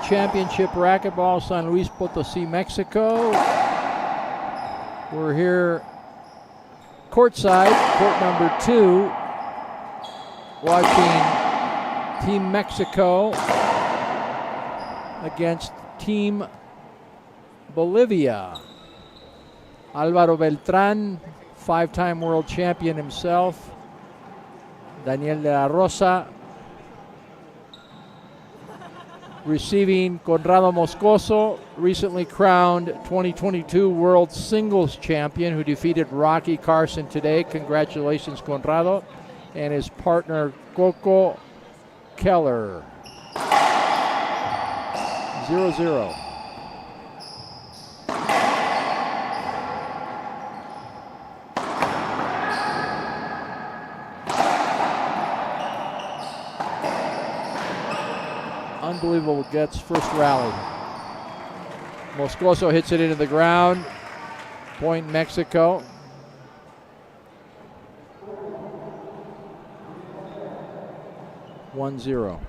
Championship Racquetball, San Luis Potosí, Mexico. We're here courtside, court number 2, watching Team Mexico against Team Bolivia. Álvaro Beltrán, 5-time world champion himself. Daniel de la Rosa receiving Conrado Moscoso, recently crowned 2022 World Singles Champion, who defeated Rocky Carson today. Congratulations, Conrado. And his partner, Coco Keller. 0-0. Unbelievable gets first rally. Moscoso hits it into the ground. Point Mexico. One zero.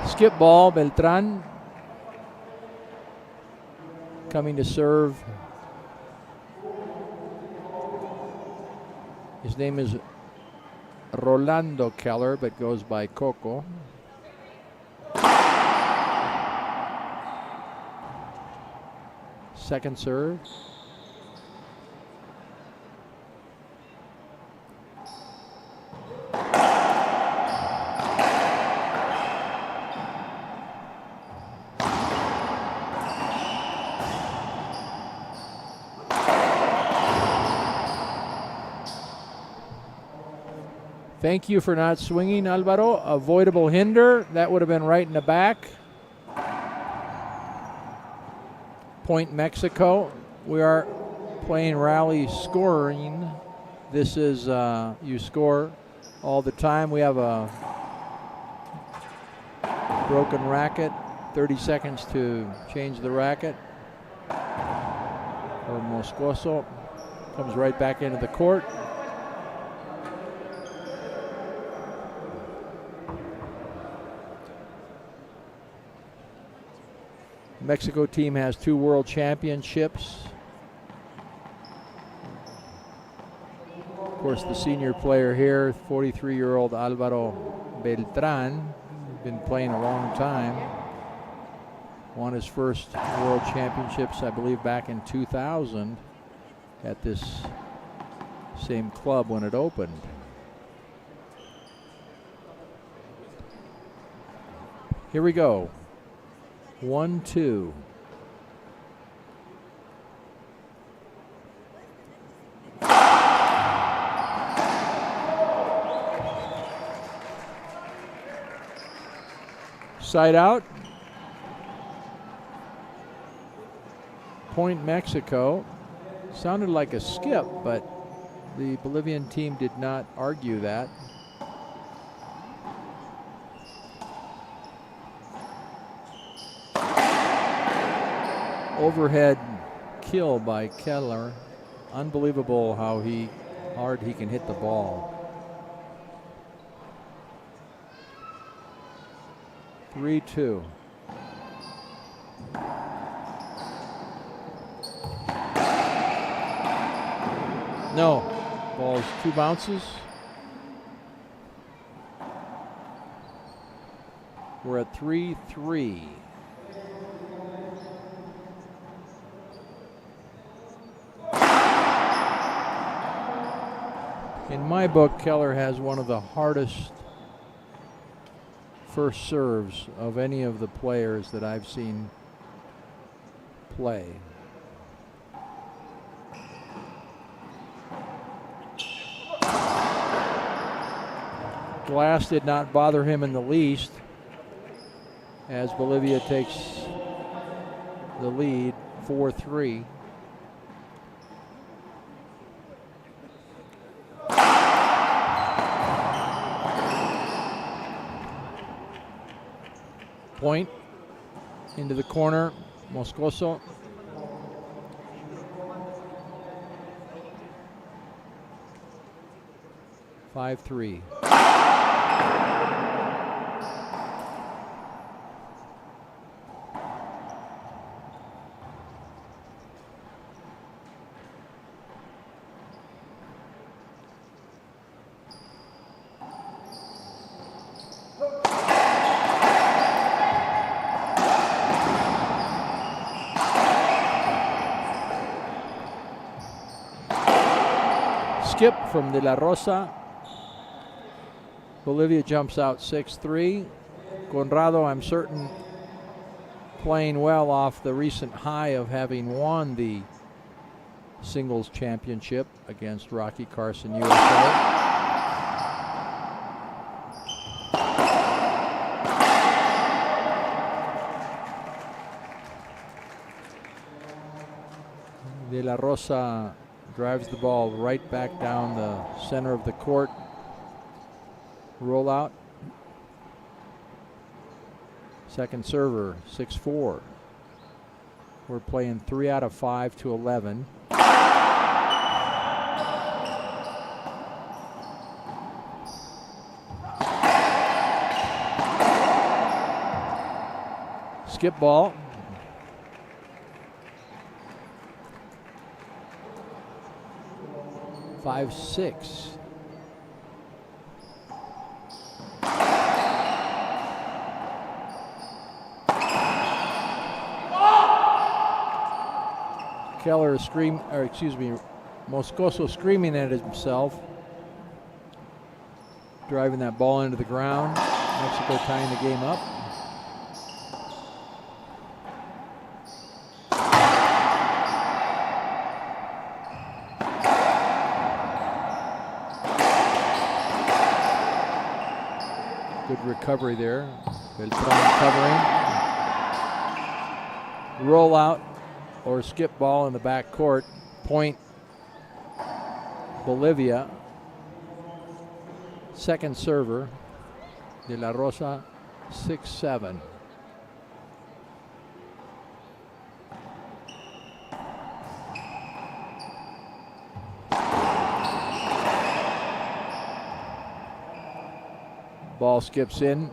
Skip ball, Beltrán coming to serve. His name is Rolando Keller, but goes by Coco. Second serve. Thank you for not swinging, Alvaro. Avoidable hinder. That would have been right in the back. Point Mexico. We are playing rally scoring. This is, you score all the time. We have a broken racket. 30 seconds to change the racket. Or Moscoso comes right back into the court. Mexico team has 2 world championships. Of course, the senior player here, 43-year-old Álvaro Beltrán, been playing a long time. Won his first world championships, I believe, back in 2000 at this same club when it opened. Here we go. 1-2. Side out. Point Mexico. Sounded like a skip, but the Bolivian team did not argue that. Overhead kill by Keller. Unbelievable how hard he can hit the ball. 3-2. No. Ball's 2 bounces. We're at 3-3. In my book, Keller has one of the hardest first serves of any of the players that I've seen play. Glass did not bother him in the least as Bolivia takes the lead 4-3. Point into the corner, Moscoso. 5-3. Skip from De La Rosa. Bolivia jumps out 6-3. Conrado, I'm certain, playing well off the recent high of having won the singles championship against Rocky Carson, USA. De La Rosa drives the ball right back down the center of the court. Rollout. Second server, 6-4. We're playing 3 out of 5 to 11. Skip ball. Five, 6. Keller Moscoso screaming at himself, driving that ball into the ground. Mexico tying the game up. Good recovery there. Beltran covering. Roll out or skip ball in the back court. Point Bolivia. Second server, De La Rosa, 6-7. Ball skips in.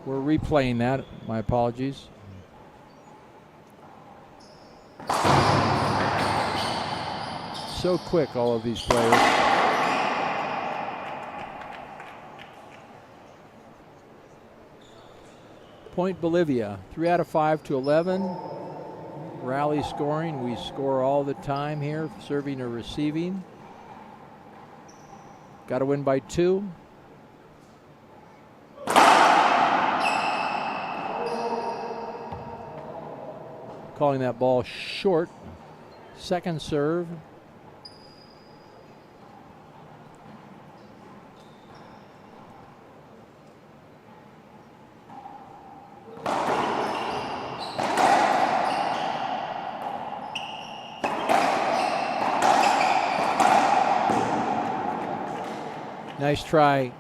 We're replaying that. My apologies. So quick, all of these players. Point Bolivia, 3 out of 5 to 11. Rally scoring. We score all the time here, serving or receiving. Got to win by 2. Calling that ball short. Second serve. Nice try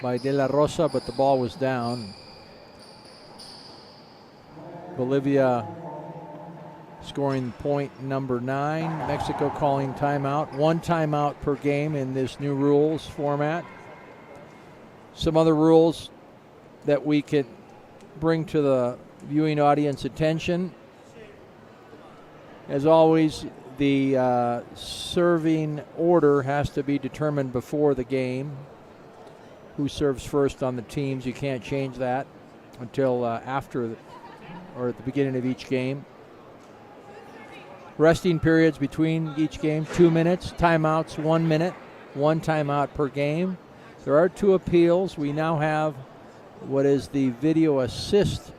by De La Rosa, but the ball was down. Bolivia scoring point number 9. Mexico calling timeout. 1 timeout per game in this new rules format. Some other rules that we could bring to the viewing audience attention. As always, the serving order has to be determined before the game. Who serves first on the teams. You can't change that until after or at the beginning of each game. Resting periods between each game, 2 minutes. Timeouts, 1 minute. 1 timeout per game. There are 2 appeals. We now have what is the video assist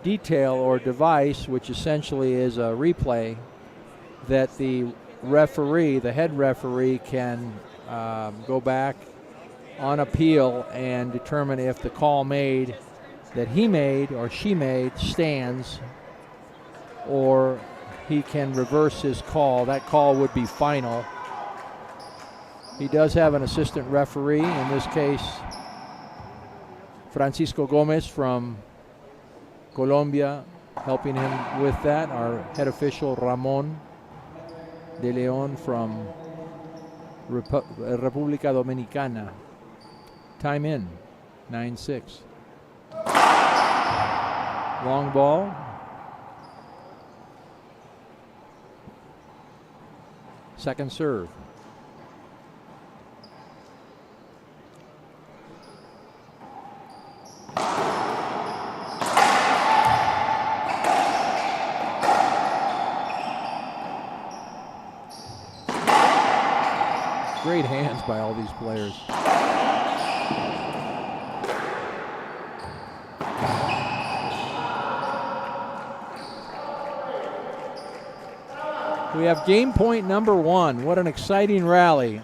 detail or device, which essentially is a replay that the referee, the head referee, can go back on appeal and determine if the call made that he made or she made stands, or he can reverse his call. That call would be final. He does have an assistant referee, in this case Francisco Gomez from Colombia, Helping him with that, our head official, Ramon de Leon from República Dominicana. Time in, 9-6. Long ball. Second serve. Great hands by all these players. We have game point number 1. What an exciting rally.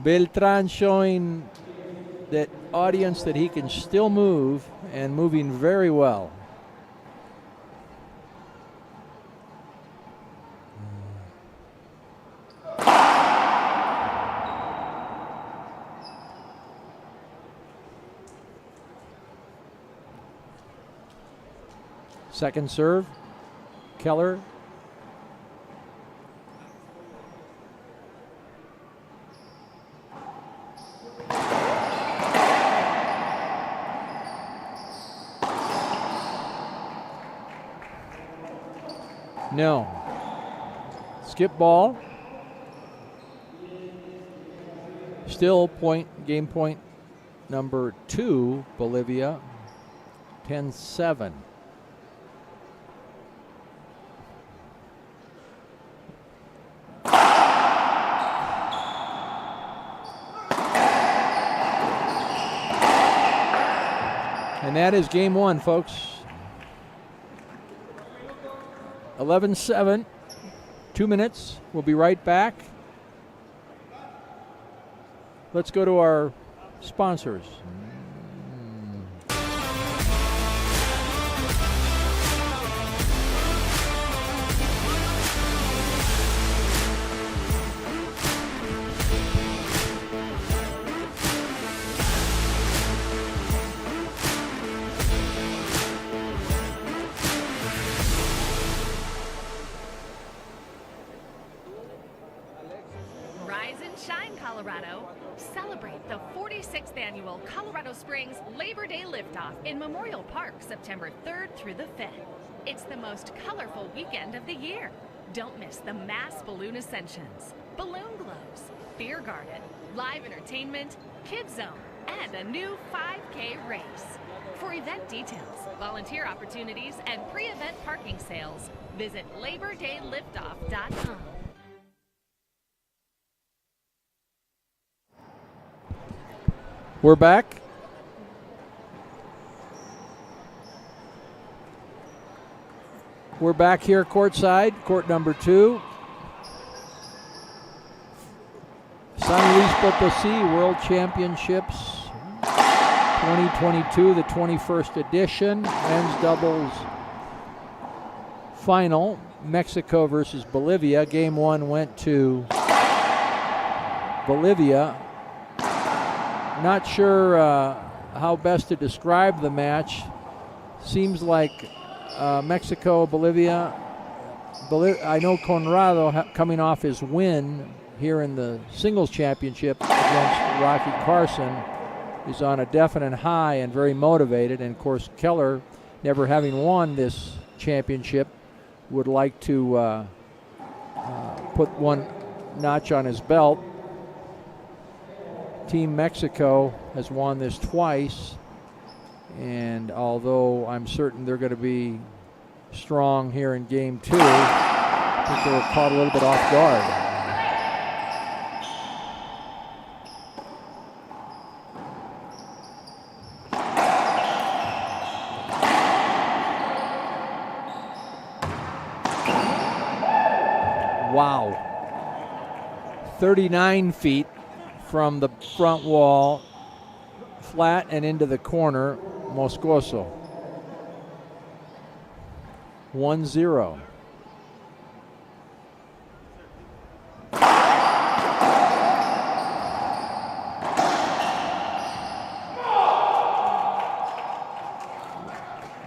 Beltran showing that audience that he can still move and moving very well. Second serve, Keller. No. Skip ball. Still game point number 2, Bolivia, 10-7. And that is game 1, folks. 11-7, 2 minutes. We'll be right back. Let's go to our sponsors. Celebrate the 46th annual Colorado Springs Labor Day Liftoff in Memorial Park, September 3rd through the 5th. It's the most colorful weekend of the year. Don't miss the mass balloon ascensions, balloon glows, beer garden, live entertainment, kids zone, and a new 5K race. For event details, volunteer opportunities, and pre-event parking sales, visit LaborDayLiftoff.com. We're back. We're back here courtside, court number 2. San Luis Potosí World Championships 2022, the 21st edition, men's doubles final, Mexico versus Bolivia. Game 1 went to Bolivia. Not sure how best to describe the match. Seems like Mexico-Bolivia. I know Conrado, coming off his win here in the singles championship against Rocky Carson, is on a definite high and very motivated. And of course, Keller, never having won this championship, would like to put one notch on his belt. Team Mexico has won this twice, and although I'm certain they're going to be strong here in game 2, I think they were caught a little bit off guard. Wow. 39 feet from the front wall, flat and into the corner, Moscoso. 1-0.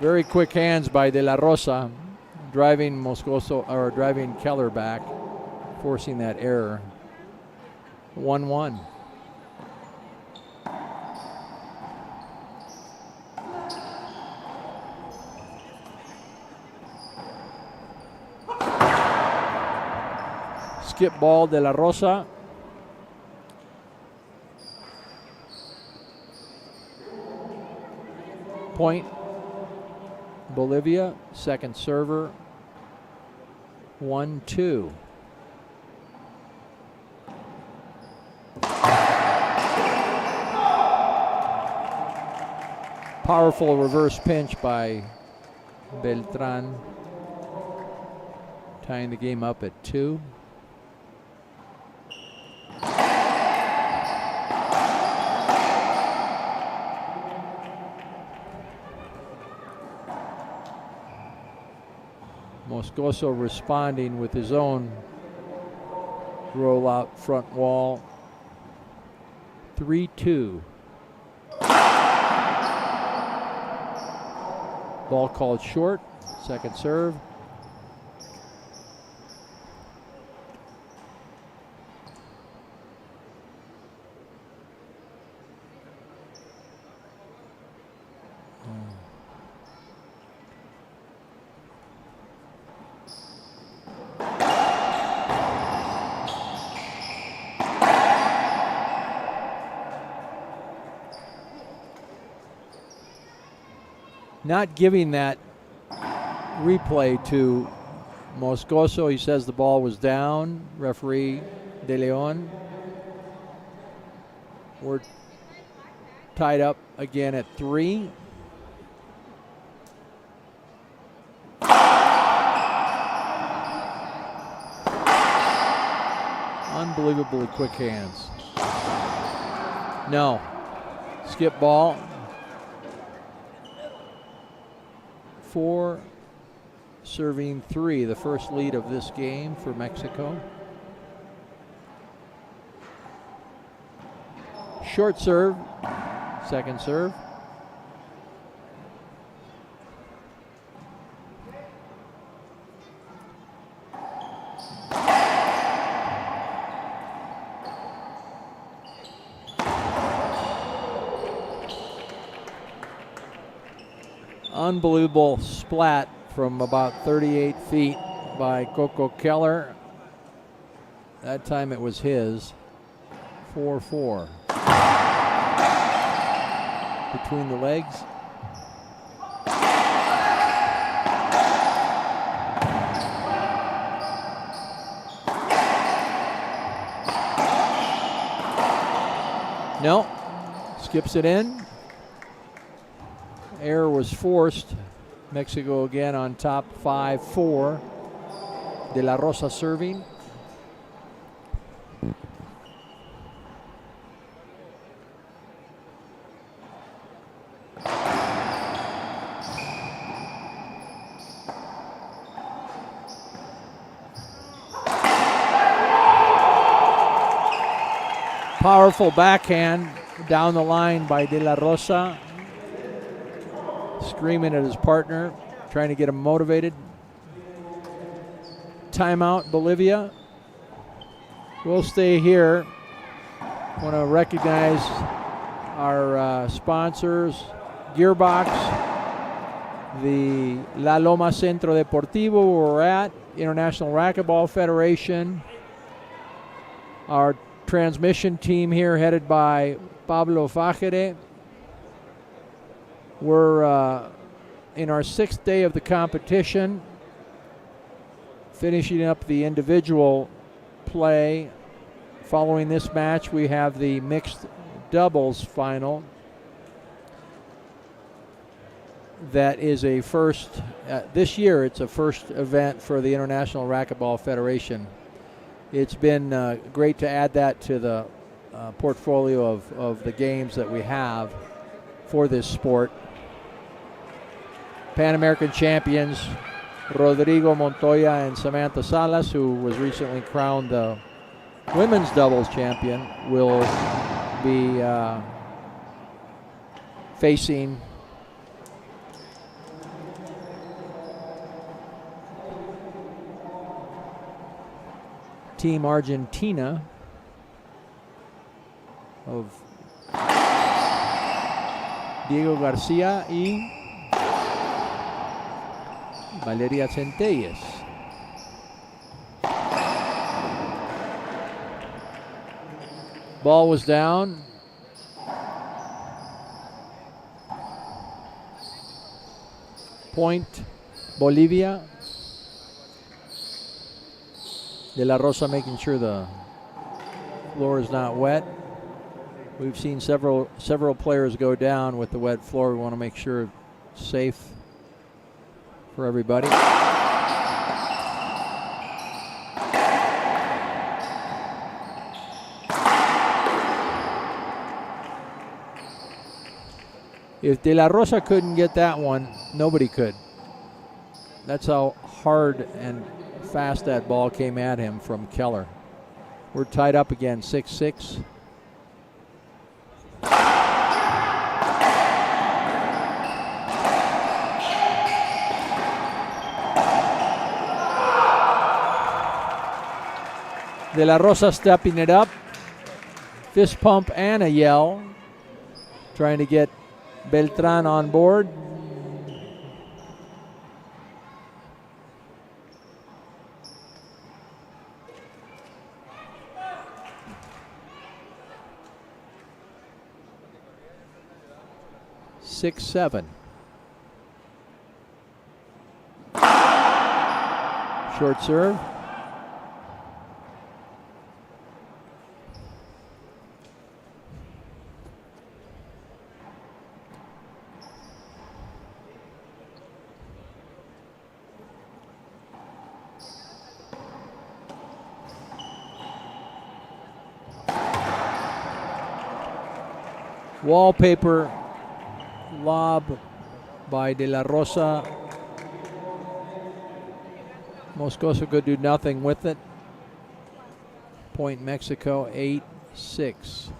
Very quick hands by De La Rosa, driving Moscoso or driving Keller back, forcing that error. 1-1. Skip ball, De La Rosa. Point, Bolivia, second server, 1-2. Powerful reverse pinch by Beltran, tying the game up at 2. Moscoso responding with his own roll-out front wall. 3-2. Ball called short, second serve. Not giving that replay to Moscoso. He says the ball was down. Referee De Leon. We're tied up again at 3. Unbelievably quick hands. No. Skip ball. 4 serving 3, the first lead of this game for Mexico. Short serve, second serve. Unbelievable splat from about 38 feet by Coco Keller. That time it was his. 4-4. Between the legs. No. Skips it in. Error was forced. Mexico again on top, 5-4. De La Rosa serving. Powerful backhand down the line by De La Rosa. Screaming at his partner, trying to get him motivated. Timeout, Bolivia. We'll stay here. Want to recognize our sponsors, Gearbox, the La Loma Centro Deportivo, where we're at, International Racquetball Federation, our transmission team here headed by Pablo Fajere. We're in our 6th day of the competition, finishing up the individual play. Following this match, we have the mixed doubles final. That is a first, this year it's a first event for the International Racquetball Federation. It's been great to add that to the portfolio of the games that we have for this sport. Pan American champions Rodrigo Montoya and Samantha Salas, who was recently crowned the women's doubles champion, will be facing Team Argentina of Diego Garcia y Valeria Centelles. Ball was down. Point, Bolivia. De La Rosa making sure the floor is not wet. We've seen several players go down with the wet floor. We want to make sure it's safe for everybody. If De La Rosa couldn't get that one, nobody could. That's how hard and fast that ball came at him from Keller. We're tied up again, 6-6. De La Rosa stepping it up. Fist pump and a yell. Trying to get Beltran on board. Six, 7. Short serve. Wallpaper lob by De La Rosa. Moscoso could do nothing with it. Point Mexico, 8-6.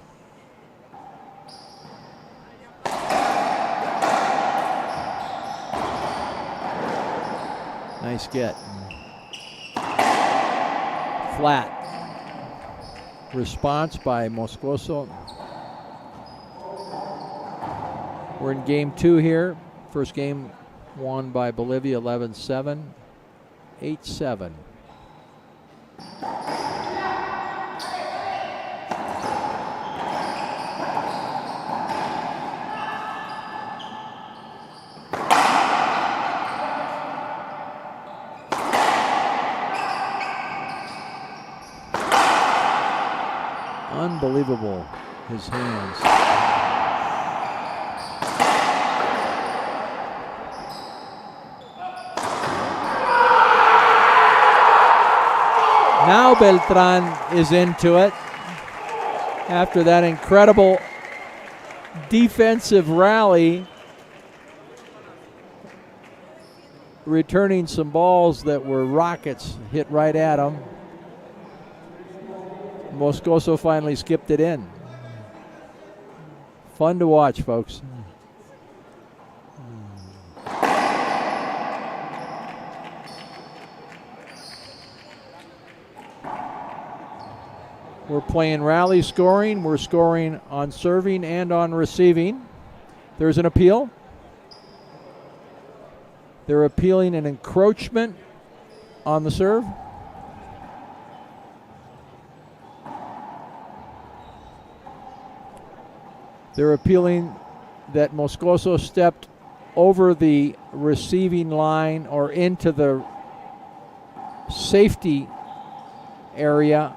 Nice get. Flat. Response by Moscoso. We're in game 2 here. First game won by Bolivia 11-7, 8-7. Unbelievable, his hands. Now Beltran is into it after that incredible defensive rally, returning some balls that were rockets hit right at him. Moscoso finally skipped it in. Fun to watch, folks. We're playing rally scoring. We're scoring on serving and on receiving. There's an appeal. They're appealing an encroachment on the serve. They're appealing that Moscoso stepped over the receiving line or into the safety area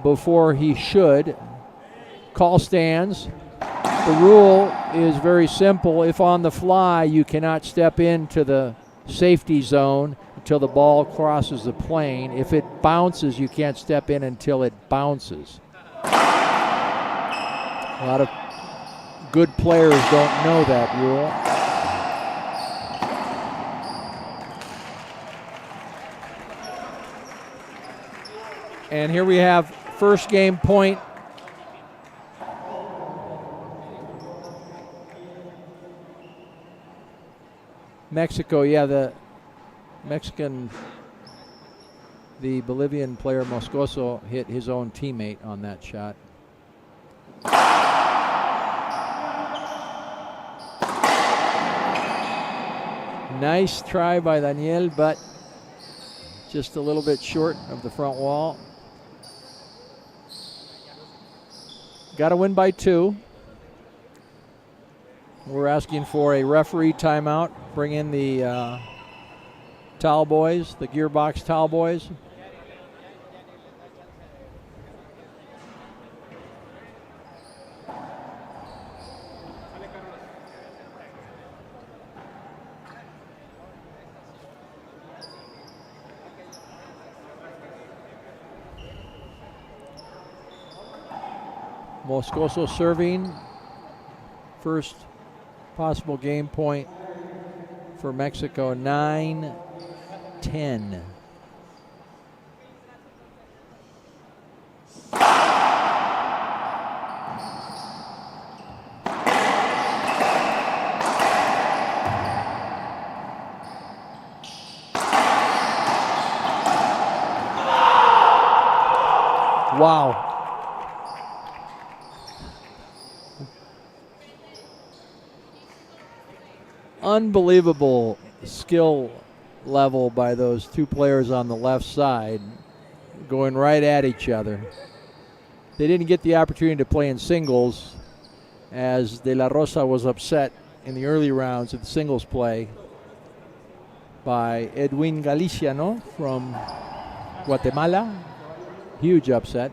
before he should. Call stands. The rule is very simple. If on the fly, you cannot step into the safety zone until the ball crosses the plane. If it bounces, you can't step in until it bounces. A lot of good players don't know that rule. And here we have first game point. Mexico, yeah, the Mexican the Bolivian player Moscoso hit his own teammate on that shot. Nice try by Daniel, but just a little bit short of the front wall. Got to win by 2. We're asking for a referee timeout. Bring in the towel boys, the gearbox towel boys. Moscoso serving. First possible game point for Mexico, 9-10. Wow. Unbelievable skill level by those two players on the left side, going right at each other. They didn't get the opportunity to play in singles, as De La Rosa was upset in the early rounds of the singles play by Edwin Galiciano from Guatemala. Huge upset.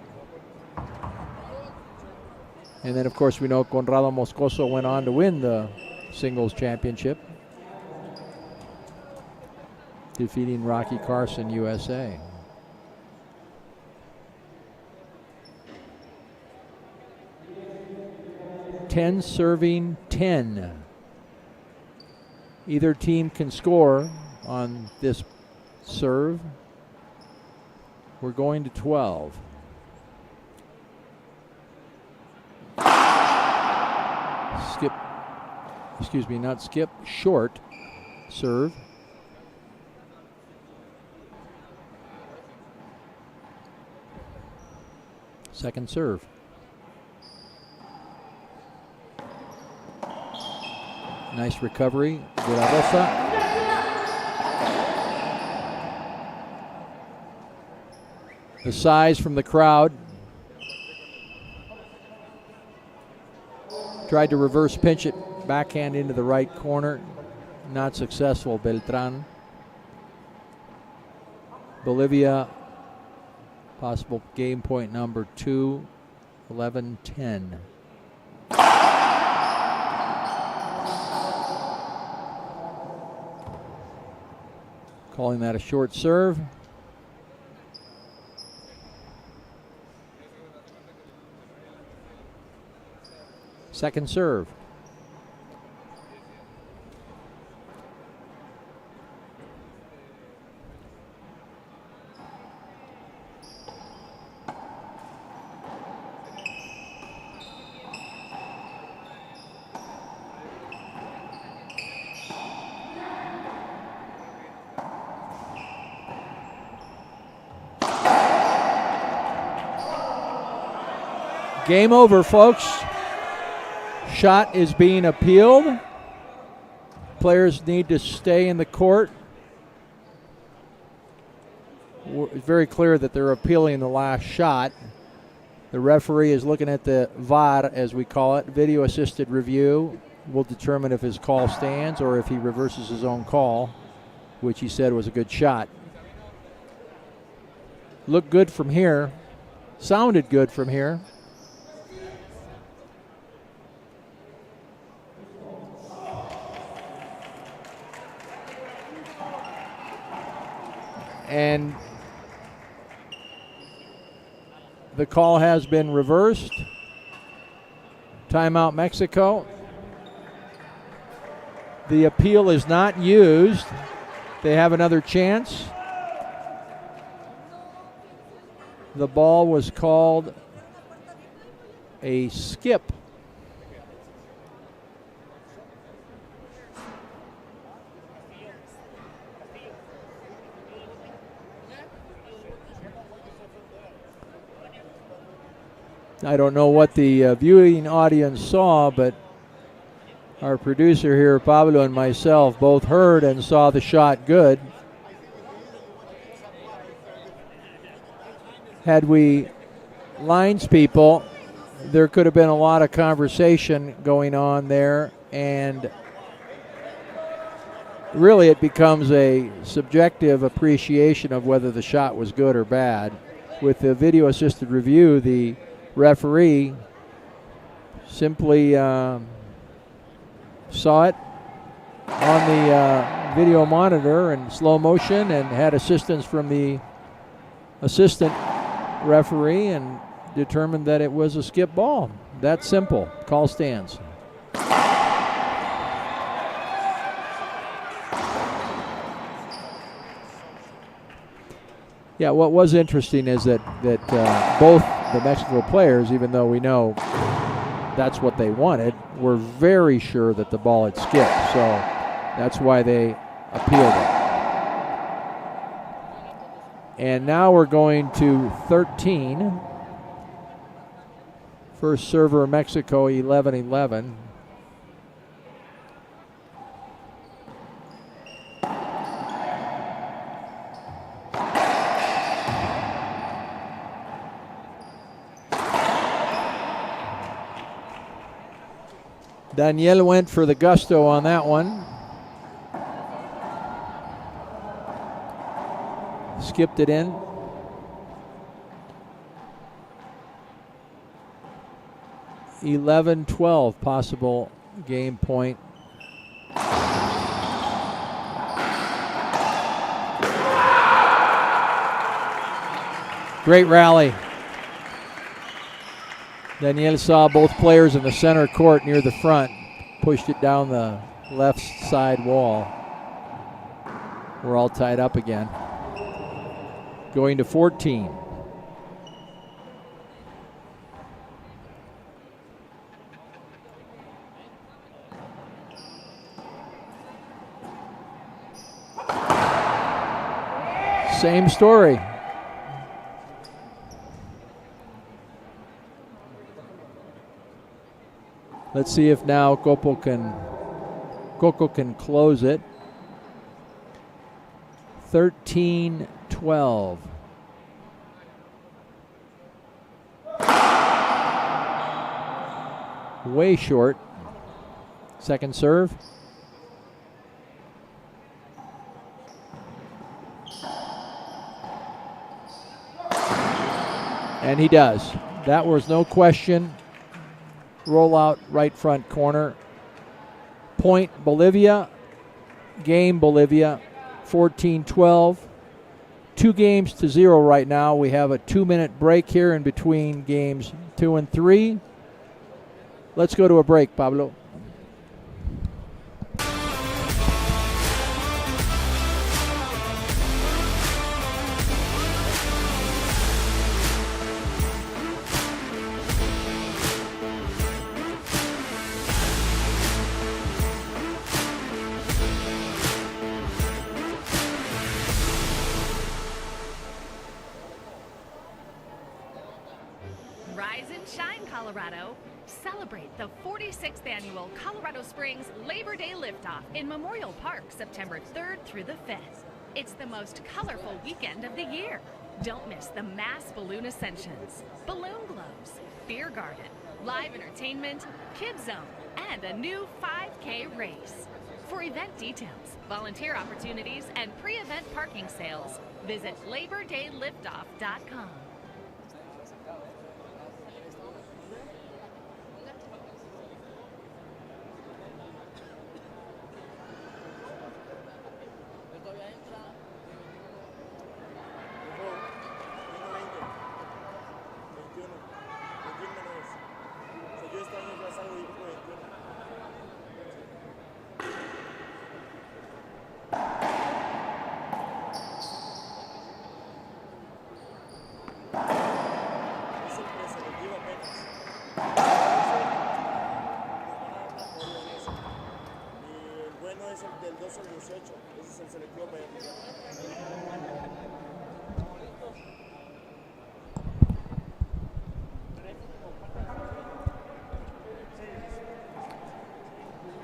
And then, of course, we know Conrado Moscoso went on to win the singles championship, defeating Rocky Carson, USA. Ten serving 10. Either team can score on this serve. We're going to 12. Skip. Excuse me, not skip, short serve. Second serve. Nice recovery, De La Rosa. The size from the crowd. Tried to reverse pinch it. Backhand into the right corner, not successful, Beltran. Bolivia, possible game point number 2, 11-10. Calling that a short serve. Second serve. Game over, folks. Shot is being appealed. Players need to stay in the court. It's very clear that they're appealing the last shot. The referee is looking at the VAR, as we call it, video assisted review. Will determine if his call stands or if he reverses his own call, which he said was a good shot. Looked good from here. Sounded good from here. And the call has been reversed. Timeout, Mexico. The appeal is not used. They have another chance. The ball was called a skip. I don't know what the viewing audience saw, but our producer here, Pablo, and myself both heard and saw the shot good. Had we lines people, there could have been a lot of conversation going on there, and really it becomes a subjective appreciation of whether the shot was good or bad. With the video assisted review, the referee simply saw it on the video monitor in slow motion and had assistance from the assistant referee and determined that it was a skip ball. That simple. Call stands. Yeah, what was interesting is that both the Mexico players, even though we know that's what they wanted, were very sure that the ball had skipped. So that's why they appealed it. And now we're going to 13. First server Mexico 11-11. Daniel went for the gusto on that one. Skipped it in. (11-12) possible game point. Great rally. Daniel saw both players in the center court near the front, pushed it down the left side wall. We're all tied up again. Going to 14. Same story. Let's see if now Coco can close it. 13-12. Way short. Second serve. And he does. That was no question. Rollout right front corner. Point Bolivia. Game Bolivia. 14-12. 2-0 right now. We have a 2-minute break here in between games 2 and 3. Let's go to a break, Pablo. Rise and shine, Colorado. Celebrate the 46th annual Colorado Springs Labor Day Liftoff in Memorial Park, September 3rd through the 5th. It's the most colorful weekend of the year. Don't miss the mass balloon ascensions, balloon glows, beer garden, live entertainment, kids zone, and a new 5K race. For event details, volunteer opportunities, and pre-event parking sales, visit LaborDayLiftoff.com.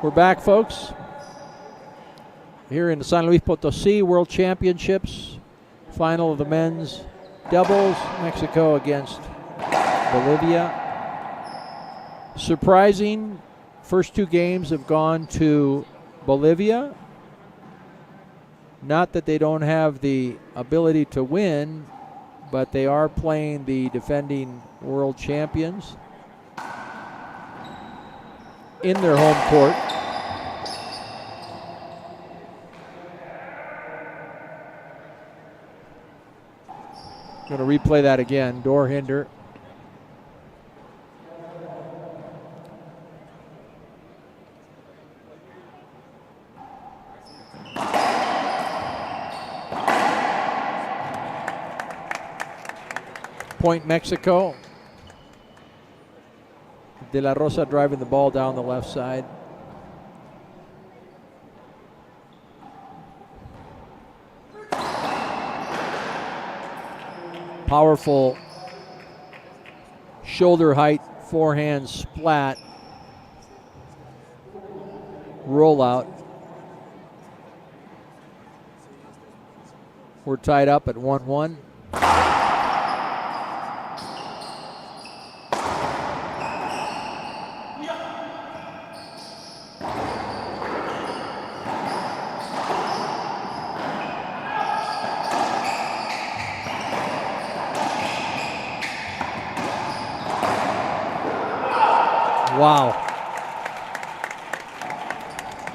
We're back, folks. Here in the San Luis Potosí World Championships, final of the men's doubles, Mexico against Bolivia. Surprising, first two games have gone to Bolivia. Not that they don't have the ability to win, but they are playing the defending world champions in their home court. Going to replay that again. Door hinder. Point Mexico. De La Rosa driving the ball down the left side. Powerful shoulder height, forehand splat, rollout. We're tied up at 1-1. Wow.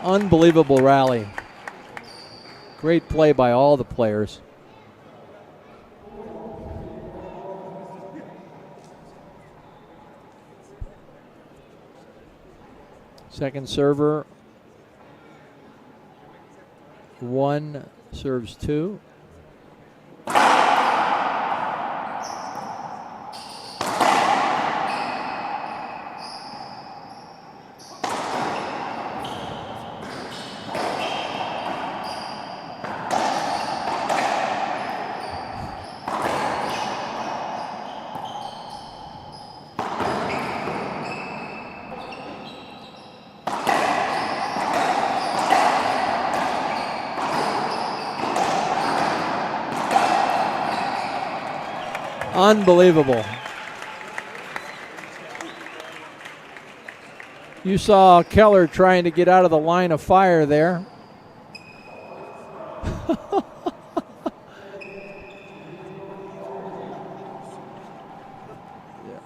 Unbelievable rally. Great play by all the players. Second server, 1 serves 2. Unbelievable. You saw Keller trying to get out of the line of fire there. Yeah.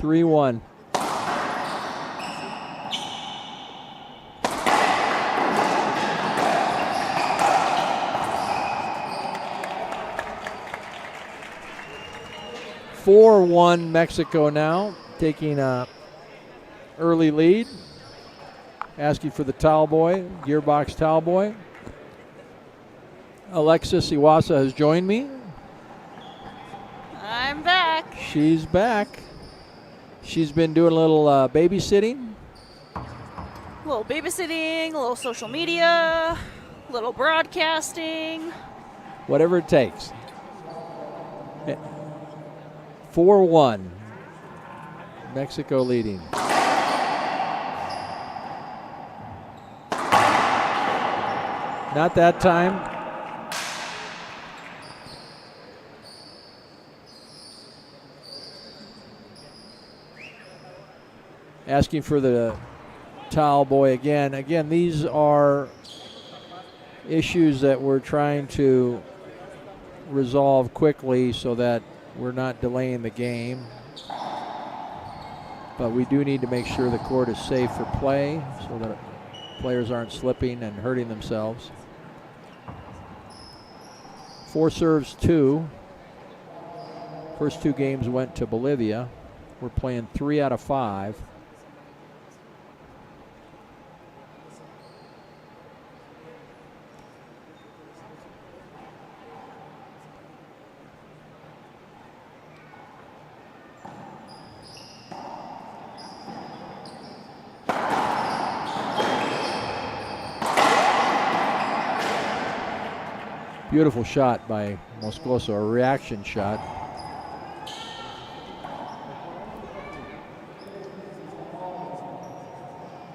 3-1. Mexico now, taking a early lead. Asking for the towel boy, gearbox towel boy. Alexis Iwasa has joined me. I'm back. She's back. She's been doing a little babysitting. A little babysitting, a little social media, a little broadcasting. Whatever it takes. 4-1. Mexico leading. Not that time. Asking for the towel boy again. Again, these are issues that we're trying to resolve quickly so that we're not delaying the game. But we do need to make sure the court is safe for play so that players aren't slipping and hurting themselves. 4 serves 2. First 2 games went to Bolivia. We're playing 3 out of 5. Beautiful shot by Moscoso, a reaction shot.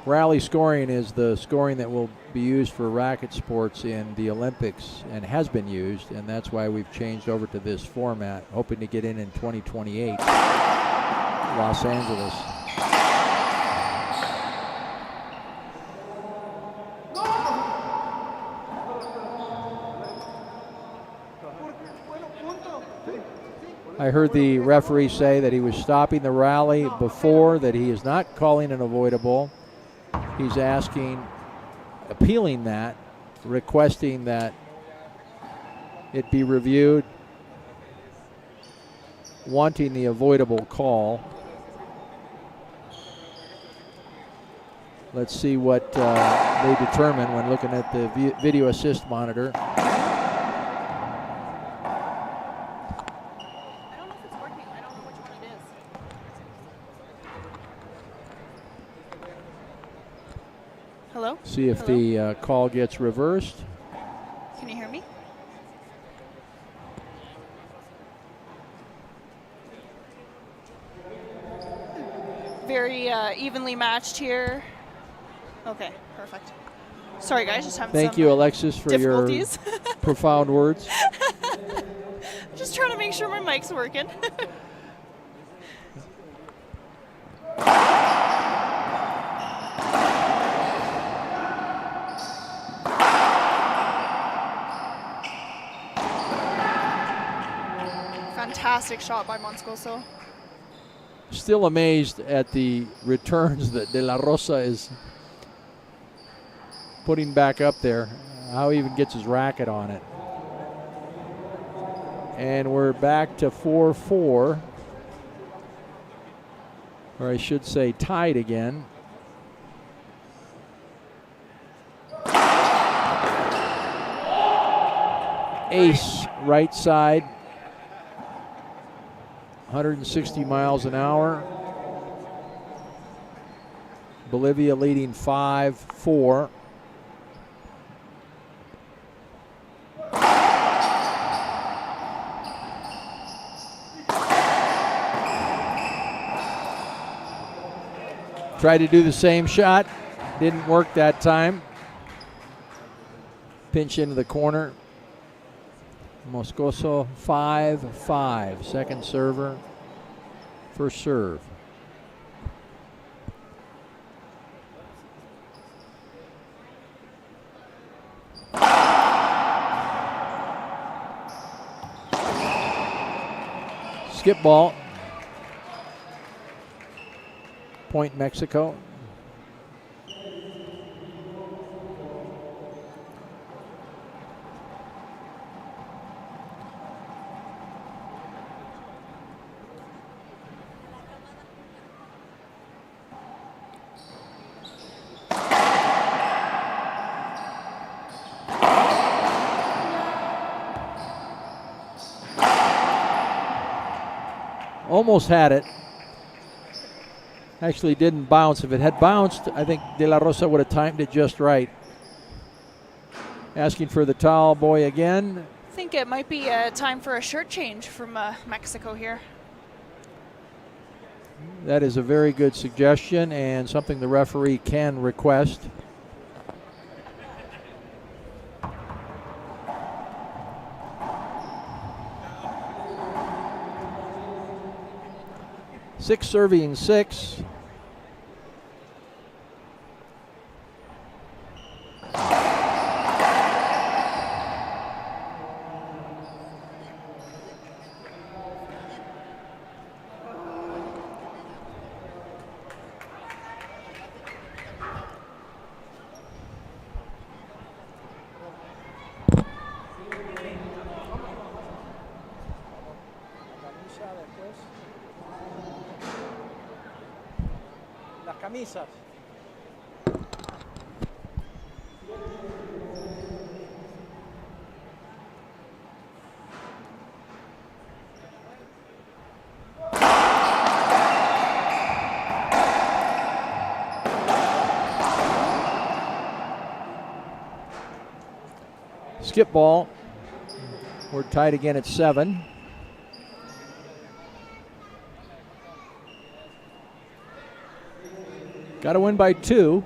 Rally scoring is the scoring that will be used for racket sports in the Olympics and has been used, and that's why we've changed over to this format, hoping to get in 2028, Los Angeles. I heard the referee say that he was stopping the rally before, that he is not calling an avoidable. He's appealing that, requesting that it be reviewed, wanting the avoidable call. Let's see what they determine when looking at the video assist monitor. Hello? See if the call gets reversed. Can you hear me? Very evenly matched here. Okay, perfect. Sorry guys, just having Thank some you, Alexis, for your difficulties. profound words. Just trying to make sure my mic's working. Fantastic shot by Monscoso. Still amazed at the returns that De La Rosa is putting back up there, how he even gets his racket on it. And we're back to 4-4, or I should say tied again. Ace right side, 160 miles an hour. Bolivia leading 5-4. Tried to do the same shot, didn't work that time. Pinch into the corner. Moscoso 5-5, second server, first serve. Skip ball. Point Mexico. Almost had it. Actually didn't bounce. If it had bounced, I think De La Rosa would have timed it just right. Asking for the towel boy again. I think it might be time for a shirt change from Mexico here. That is a very good suggestion and something the referee can request. Six serving six. Las camisas. Skip ball. We're tied again at 7. Got to win by 2.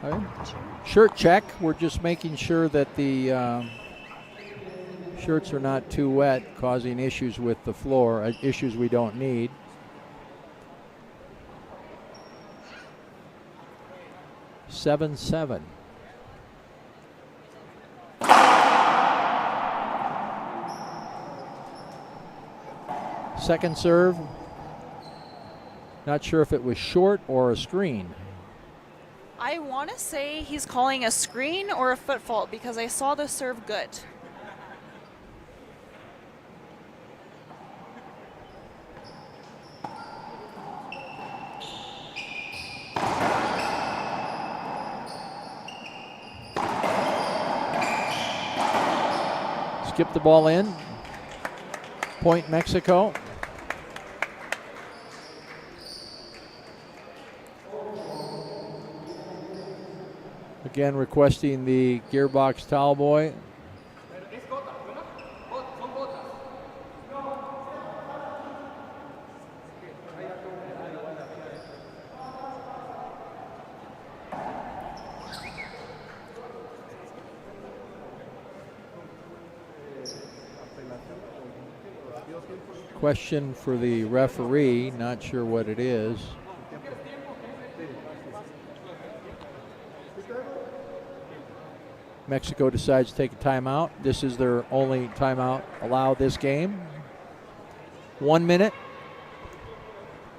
Okay. Shirt check. We're just making sure that the shirts are not too wet, causing issues with the floor, issues we don't need. Seven. Second serve. Not sure if it was short or a screen. I want to say he's calling a screen or a foot fault because I saw the serve good. Skip the ball in. Point Mexico. Again, requesting the gearbox towel boy. Question for the referee, not sure what it is. Mexico decides to take a timeout. This is their only timeout allowed this game. 1 minute.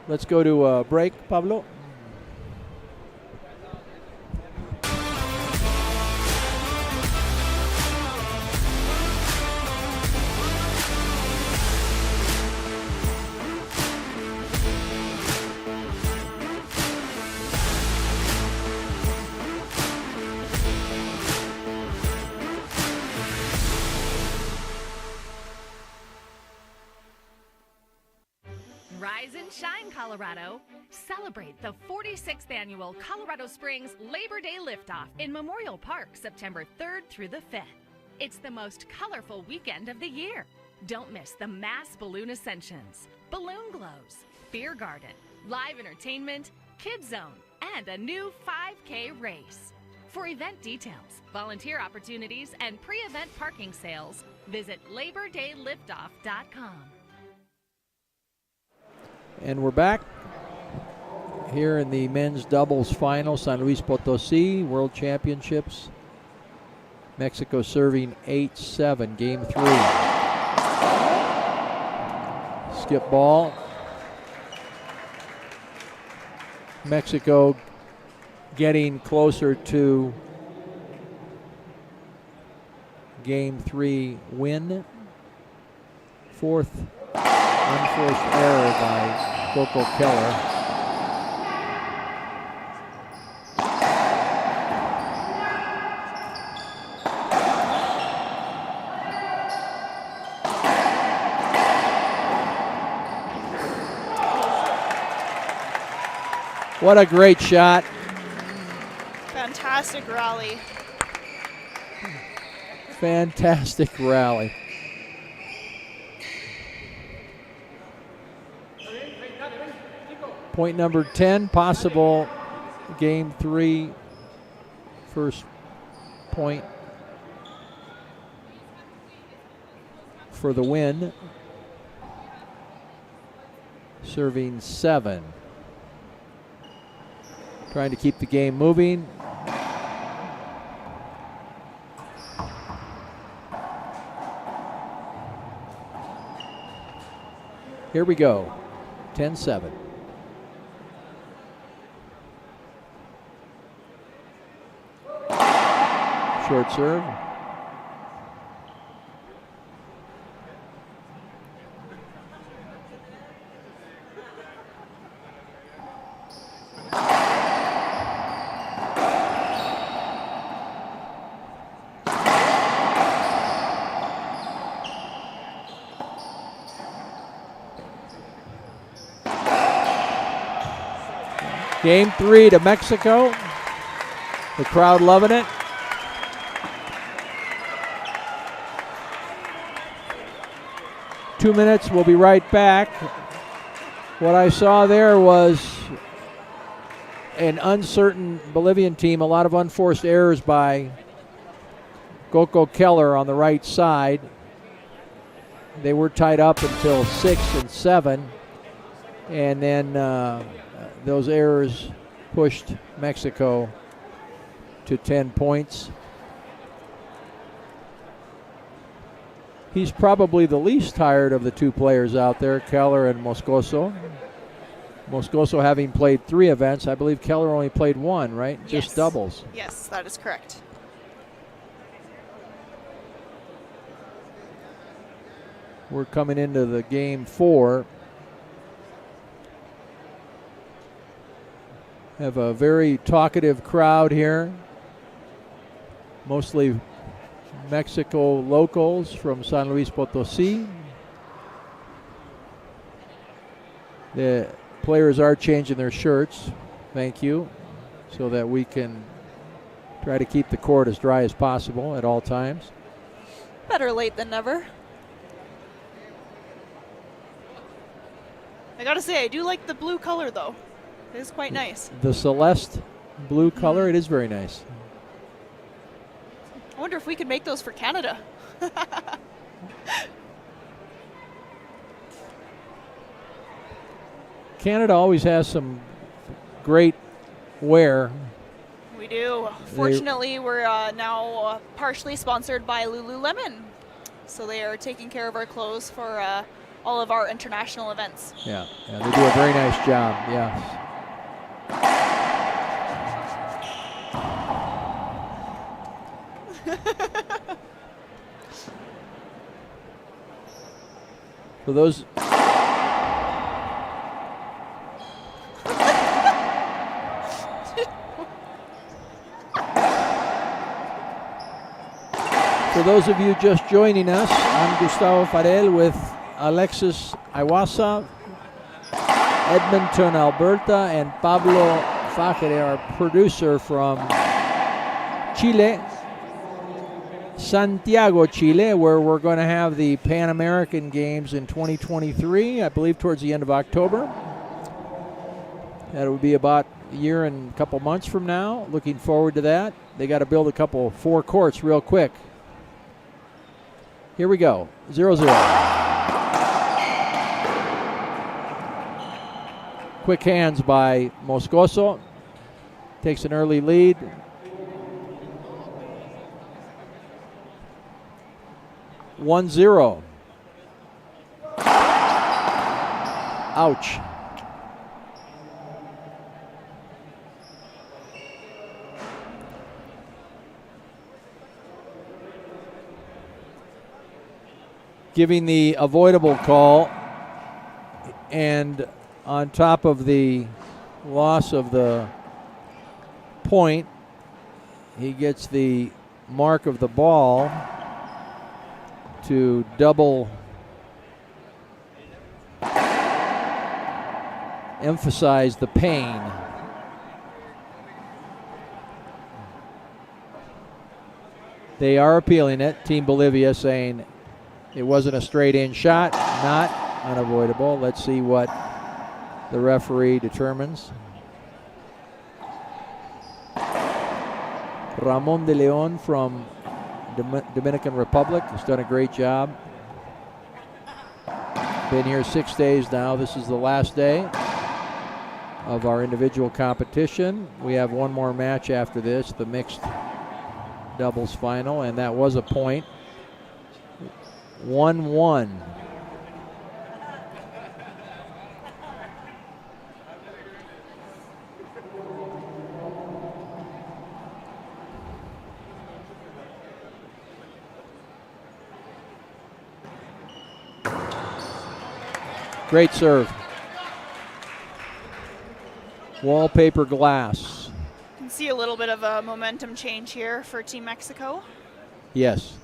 Let's go to a break, Pablo. Rise and shine, Colorado. Celebrate the 46th annual Colorado Springs Labor Day Liftoff in Memorial Park, September 3rd through the 5th. It's the most colorful weekend of the year. Don't miss the mass balloon ascensions, balloon glows, beer garden, live entertainment, kids zone, and a new 5K race. For event details, volunteer opportunities, and pre-event parking sales, visit LaborDayLiftoff.com. And we're back here in the men's doubles final, San Luis Potosí World Championships. Mexico serving 8-7, game 3. Skip ball. Mexico getting closer to game 3 win. Fourth unforced error by Coco Keller. What a great shot. Fantastic rally. Fantastic rally. Point number 10, possible game 3 first point for the win. Serving 7. Trying to keep the game moving. Here we go, 10-7. Short serve. Game 3 to Mexico. The crowd loving it. Two minutes, we'll be right back. What I saw there was an uncertain Bolivian team, a lot of unforced errors by Coco Keller on the right side. They were tied up until 6 and 7, and then those errors pushed Mexico to 10 points. He's probably the least tired of the two players out there, Keller and Moscoso. Moscoso having played 3 events. I believe Keller only played 1, right? Yes. Just doubles. Yes, that is correct. We're coming into the game 4. Have a very talkative crowd here. Mostly Mexico locals from San Luis Potosí. The players are changing their shirts, thank you, so that we can try to keep the court as dry as possible at all times. Better late than never. I gotta say, I do like the blue color though. It is quite nice. The Celeste blue color, it is very nice. I wonder if we could make those for Canada. Canada always has some great wear. We do. Fortunately, we're now partially sponsored by Lululemon. So they are taking care of our clothes for all of our international events. Yeah, they do a very nice job, yes. For those For those of you just joining us, I'm Gustavo Farel with Alexis Iwasa, Edmonton, Alberta, and Pablo Fajere, our producer from Chile, Santiago, Chile, where we're going to have the Pan American Games in 2023, I believe towards the end of October. That will be about a year and a couple months from now. Looking forward to that. They got to build a couple 4 courts real quick. Here we go, 0-0. Quick hands by Moscoso. Takes an early lead. (1-0). Ouch. Giving the avoidable call, and on top of the loss of the point, he gets the mark of the ball to double emphasize the pain. They are appealing it, Team Bolivia, saying it wasn't a straight in shot, not unavoidable. Let's see what the referee determines. Ramon de Leon from Dominican Republic has done a great job. Been here 6 days now. This is the last day of our individual competition. We have one more match after this, the mixed doubles final, and that was a point. 1-1. Great serve. Wallpaper glass. You can see a little bit of a momentum change here for Team Mexico. Yes.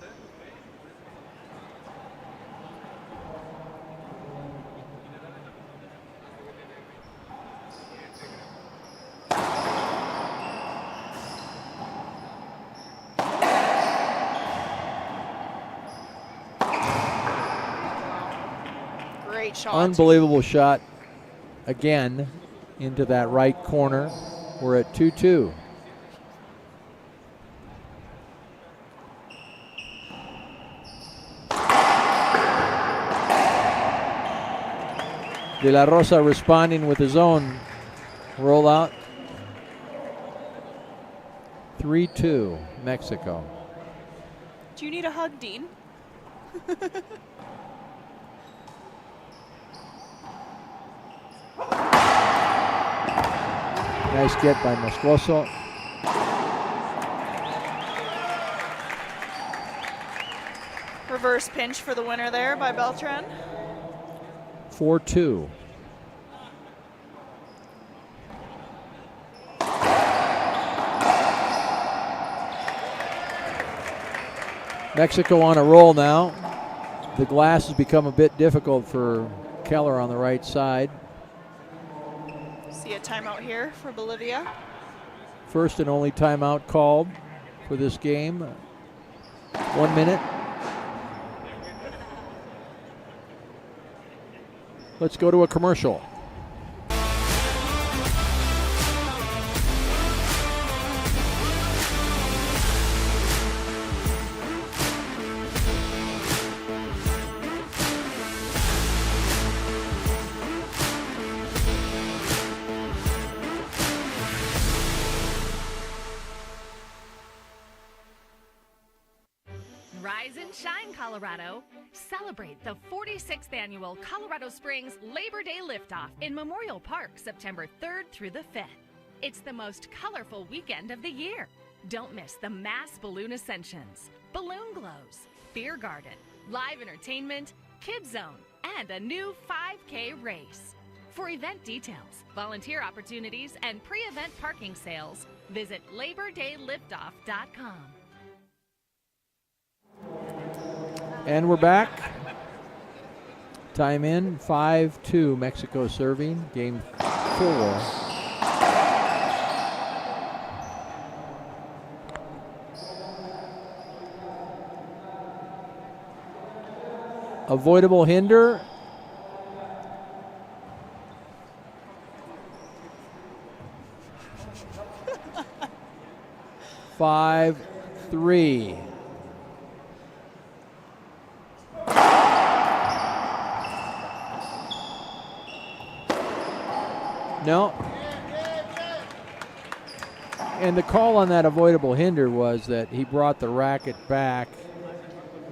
Great shot. Unbelievable shot again into that right corner. We're at 2-2. De La Rosa responding with his own rollout. 3-2, Mexico. Do you need a hug, Dean? Nice get by Moscoso. Reverse pinch for the winner there by Beltran. 4-2. Mexico on a roll now. The glass has become a bit difficult for Keller on the right side. See a timeout here for Bolivia. First and only timeout called for this game. 1 minute. Let's go to a commercial. Rise and shine, Colorado. Celebrate the 46th annual Colorado Springs Labor Day Liftoff in Memorial Park, September 3rd through the 5th. It's the most colorful weekend of the year. Don't miss the mass balloon ascensions, balloon glows, beer garden, live entertainment, kids zone, and a new 5K race. For event details, volunteer opportunities, and pre-event parking sales, visit LaborDayLiftoff.com. And we're back. Time in, 5-2, Mexico serving, game 4. Avoidable hinder. Five, 3. No. And the call on that avoidable hinder was that he brought the racket back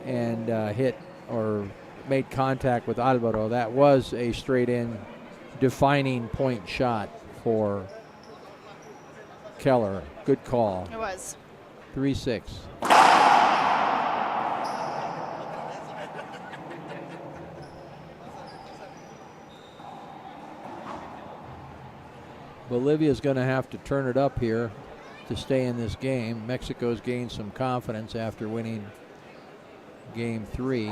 and hit or made contact with Alvaro. That was a straight in defining point shot for Keller. Good call. It was. 3-6. Bolivia's going to have to turn it up here to stay in this game. Mexico's gained some confidence after winning game 3.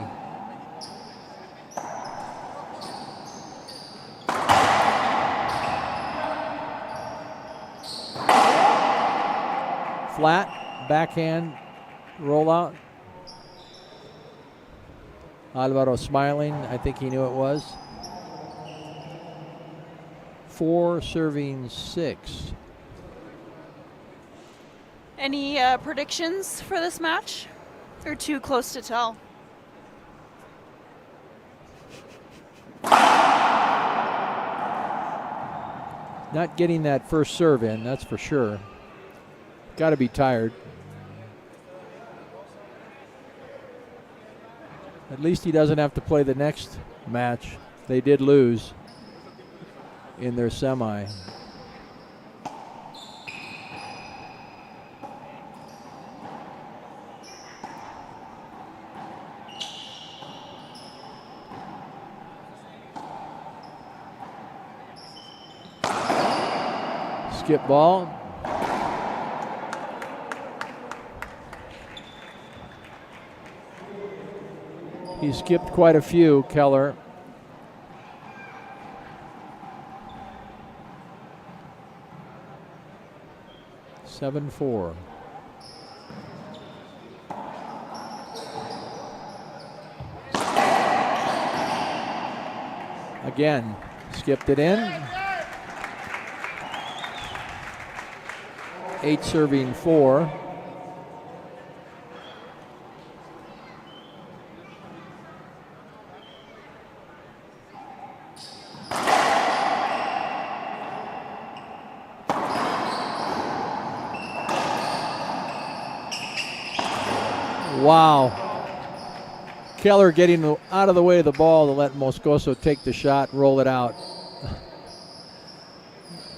Flat, backhand, rollout. Alvaro smiling, I think he knew it was. 4 serving 6. Any predictions for this match? Or too close to tell? Not getting that first serve in, that's for sure. Got to be tired. At least he doesn't have to play the next match. They did lose in their semi. Skip ball. He skipped quite a few, Keller. Seven, 4. Again, skipped it in. 8 serving 4. Wow. Keller getting out of the way of the ball to let Moscoso take the shot, roll it out.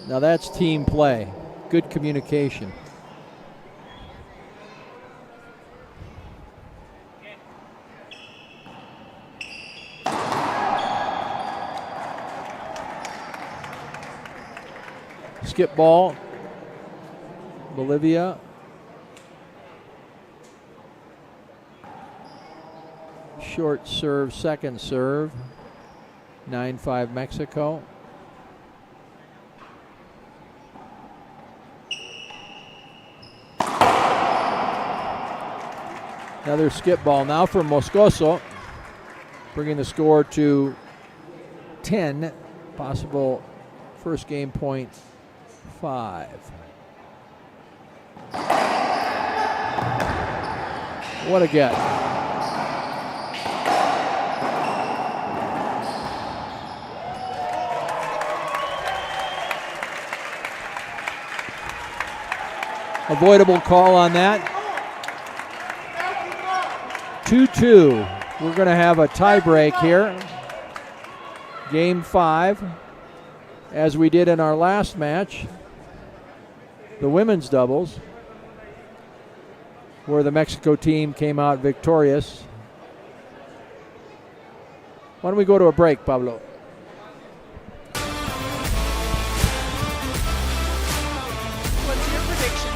Now that's team play. Good communication. Skip ball. Bolivia. Short serve, second serve. 9-5 Mexico. Another skip ball now for Moscoso, bringing the score to 10. Possible first game point 5. What a get. Avoidable call on that. 2-2. We're going to have a tie break here. Game 5. As we did in our last match, the women's doubles, where the Mexico team came out victorious. Why don't we go to a break, Pablo? What's your prediction?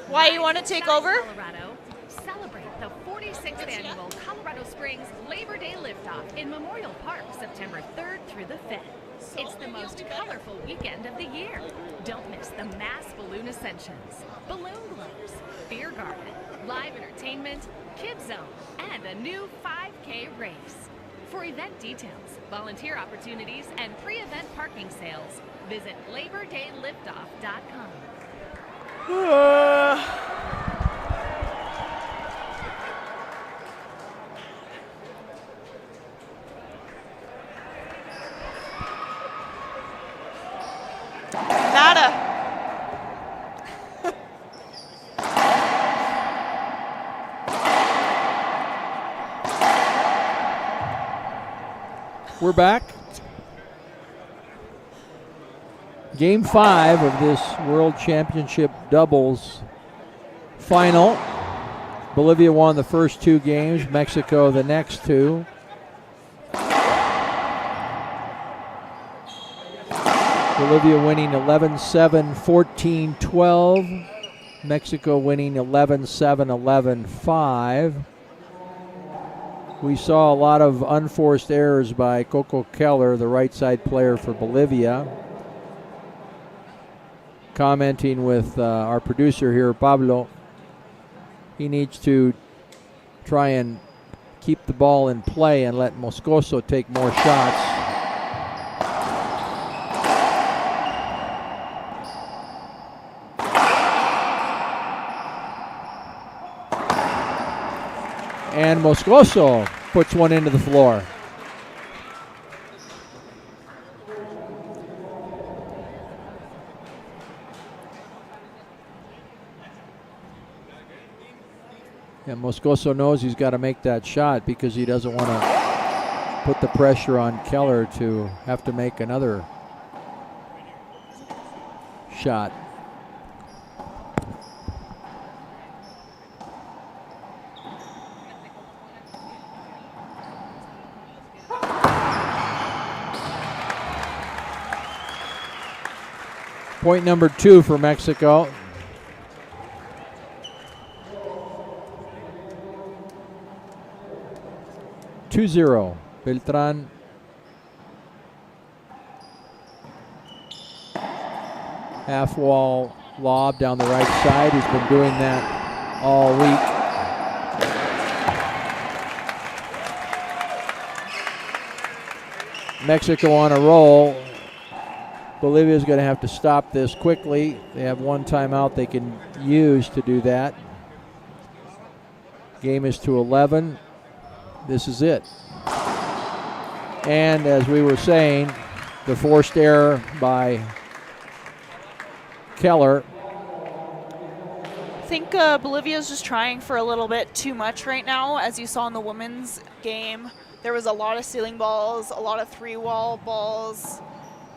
Why you want to take over? Colorado, celebrate the 46th annual Colorado Springs Labor Day Liftoff in Memorial Park, September 3rd through the 5th. It's the most colorful weekend of the year. Don't miss the mass balloon ascensions, balloon globes, beer garden, live entertainment, kids zone, and a new 5K race. For event details, volunteer opportunities, and pre-event parking sales, visit LaborDayLiftoff.com. Nada. We're back. Game 5 of this World Championship doubles final. Bolivia won the first 2 games, Mexico the next 2. Bolivia winning 11-7, 14-12. Mexico winning 11-7, 11-5. We saw a lot of unforced errors by Coco Keller, the right side player for Bolivia. Commenting with our producer here, Pablo, he needs to try and keep the ball in play and let Moscoso take more shots. And Moscoso puts one into the floor. And Moscoso knows he's got to make that shot because he doesn't want to put the pressure on Keller to have to make another shot. Point number 2 for Mexico. Beltran. half wall lob down the right side. He's been doing that all week. Mexico on a roll. Bolivia is going to have to stop this quickly. They have one timeout they can use to do that. Game is to 11. This is it. And as we were saying, the forced error by Keller. I think Bolivia is just trying for a little bit too much right now. As you saw in the women's game, there was a lot of ceiling balls, a lot of three-wall balls.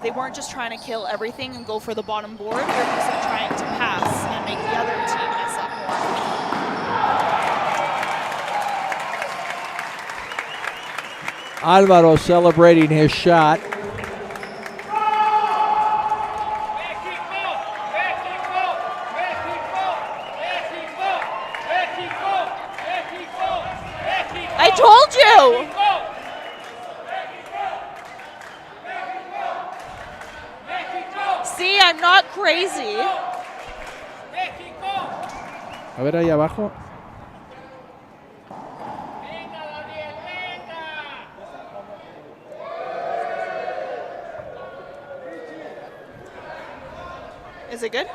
They weren't just trying to kill everything and go for the bottom board. They're just trying to pass and make the other team mess up more. Alvaro celebrating his shot. I told you! See, I'm not crazy. A ver ahí abajo. Is it good?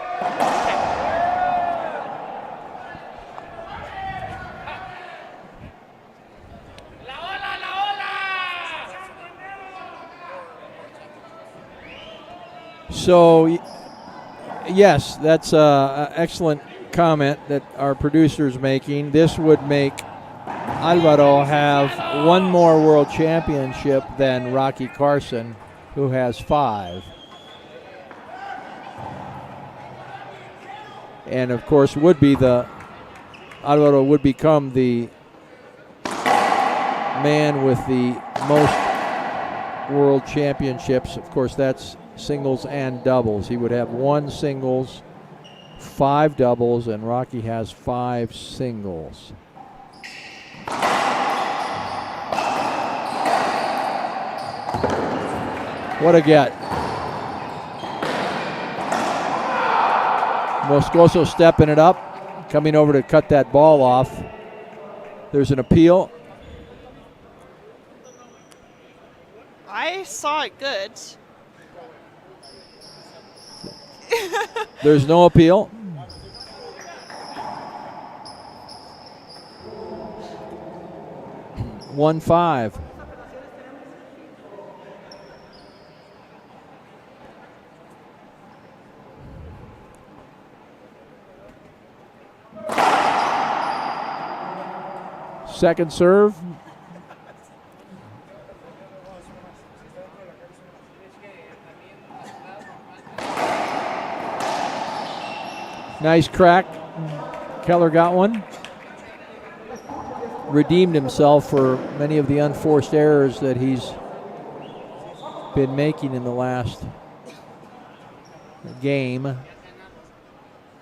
So, yes, that's an excellent comment that our producer's making. This would make Alvaro have one more world championship than Rocky Carson, who has 5. And of course Alvaro would become the man with the most world championships. Of course, that's singles and doubles. He would have 1 singles, 5 doubles, and Rocky has 5 singles. What a get. Moscoso stepping it up, coming over to cut that ball off. There's an appeal. I saw it good. There's no appeal. One 5. Second serve. Nice crack. Keller got one. Redeemed himself for many of the unforced errors that he's been making in the last game.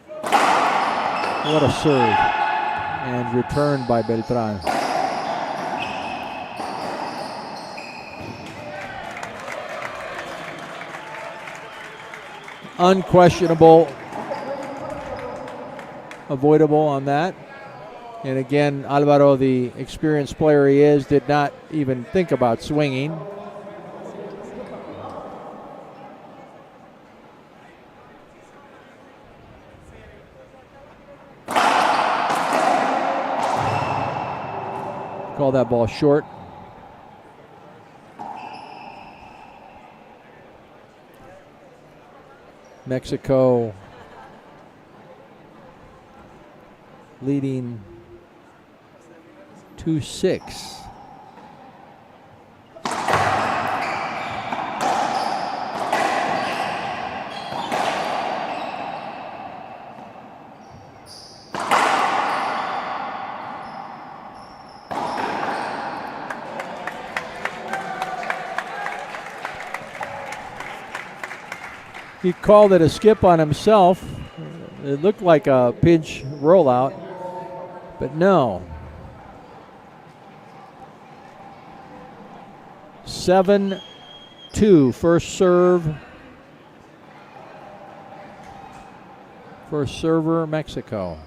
What a serve. And returned by Beltran. Unquestionable, avoidable on that. And again, Alvaro, the experienced player he is, did not even think about swinging. Call that ball short. Mexico leading 2-6. He called it a skip on himself. It looked like a pinch rollout, but no. 7-2, first serve First server, Mexico.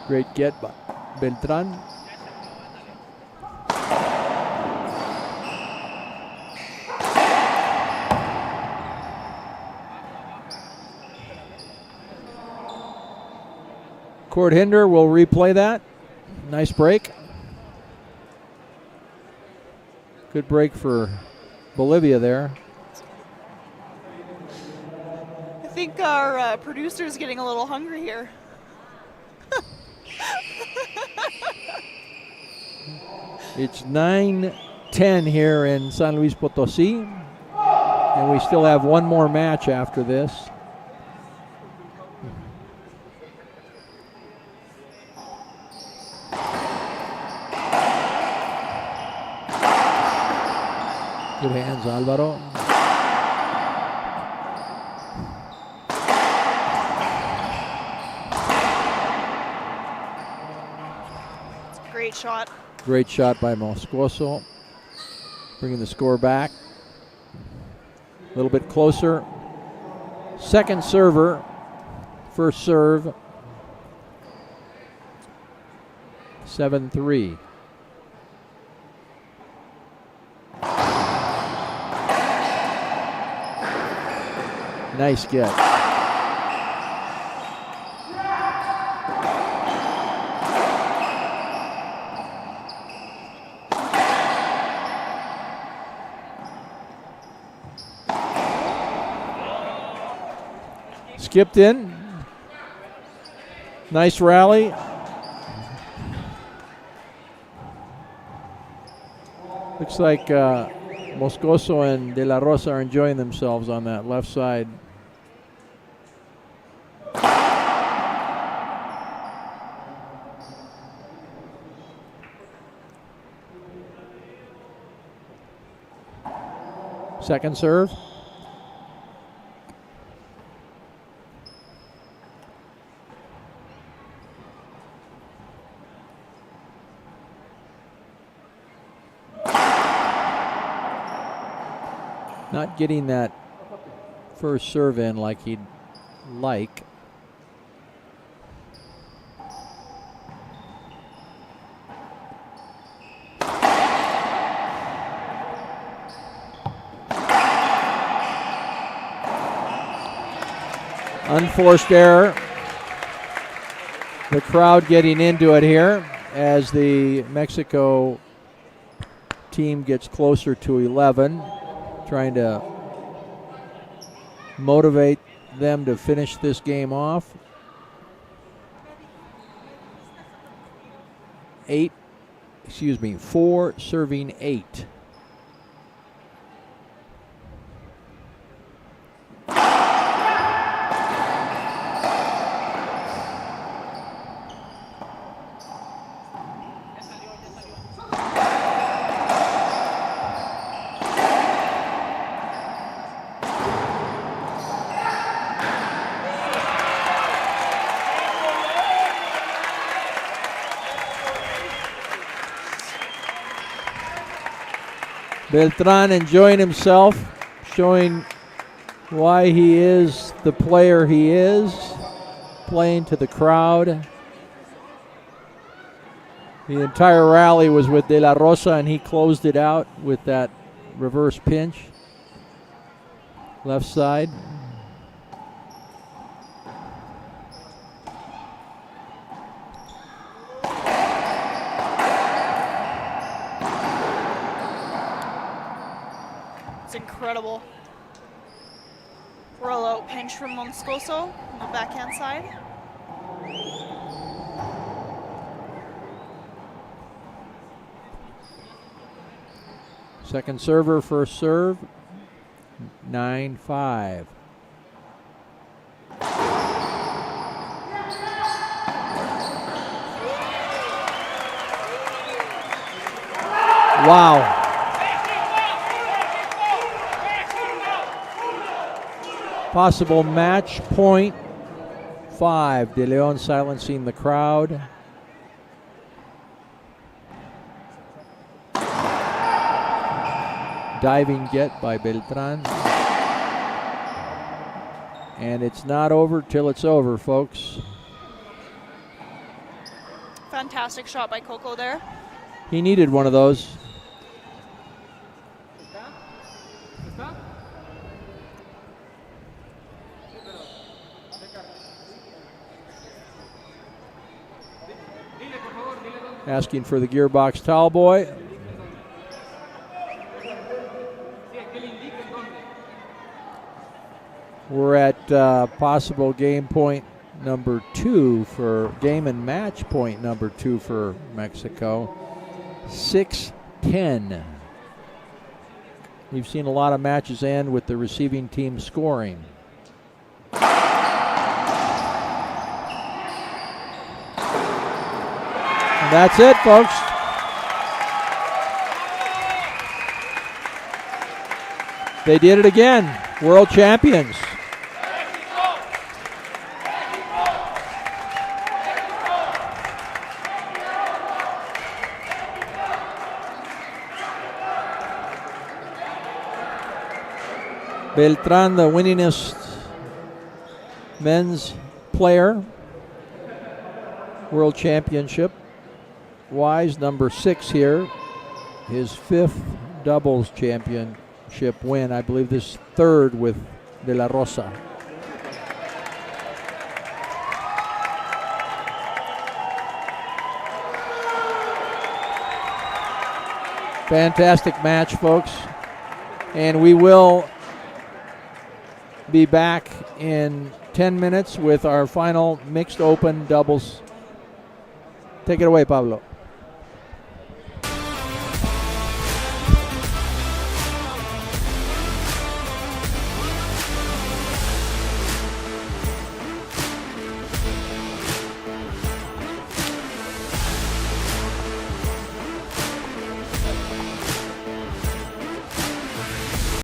Great get by Beltran. Court hinder will replay that. Nice break. Good break for Bolivia there. I think our producer's getting a little hungry here. It's 9-10 here in San Luis Potosí, and we still have one more match after this. Good hands, Alvaro. It's a great shot. Great shot by Moscoso. Bringing the score back. A little bit closer. Second server. First serve. 7-3. Nice get. Skipped in. Nice rally. Looks like Moscoso and De La Rosa are enjoying themselves on that left side. Second serve. Not getting that first serve in like he'd like. Unforced error. The crowd getting into it here as the Mexico team gets closer to 11, trying to motivate them to finish this game off. 4 serving 8. Beltran enjoying himself, showing why he is the player he is, playing to the crowd. The entire rally was with De La Rosa, and he closed it out with that reverse pinch. Left side. It's incredible. Roll out pinch from Moscoso on the backhand side. Second server, first serve. 9-5. Wow. Possible match point 5. De Leon silencing the crowd. diving get by Beltran. And it's not over till it's over, folks. Fantastic shot by Coco there. He needed one of those. Asking for the gearbox towel boy. We're at possible game point number 2 for game and match point number 2 for Mexico. 6-10. We've seen a lot of matches end with the receiving team scoring. And that's it, folks. They did it again. World champions. Beltran, the winningest men's player, World Championship wise, number 6 here, his 5th doubles championship win. I believe this 3rd with De La Rosa. Fantastic match, folks, and we will be back in 10 minutes with our final mixed open doubles. Take it away, Pablo.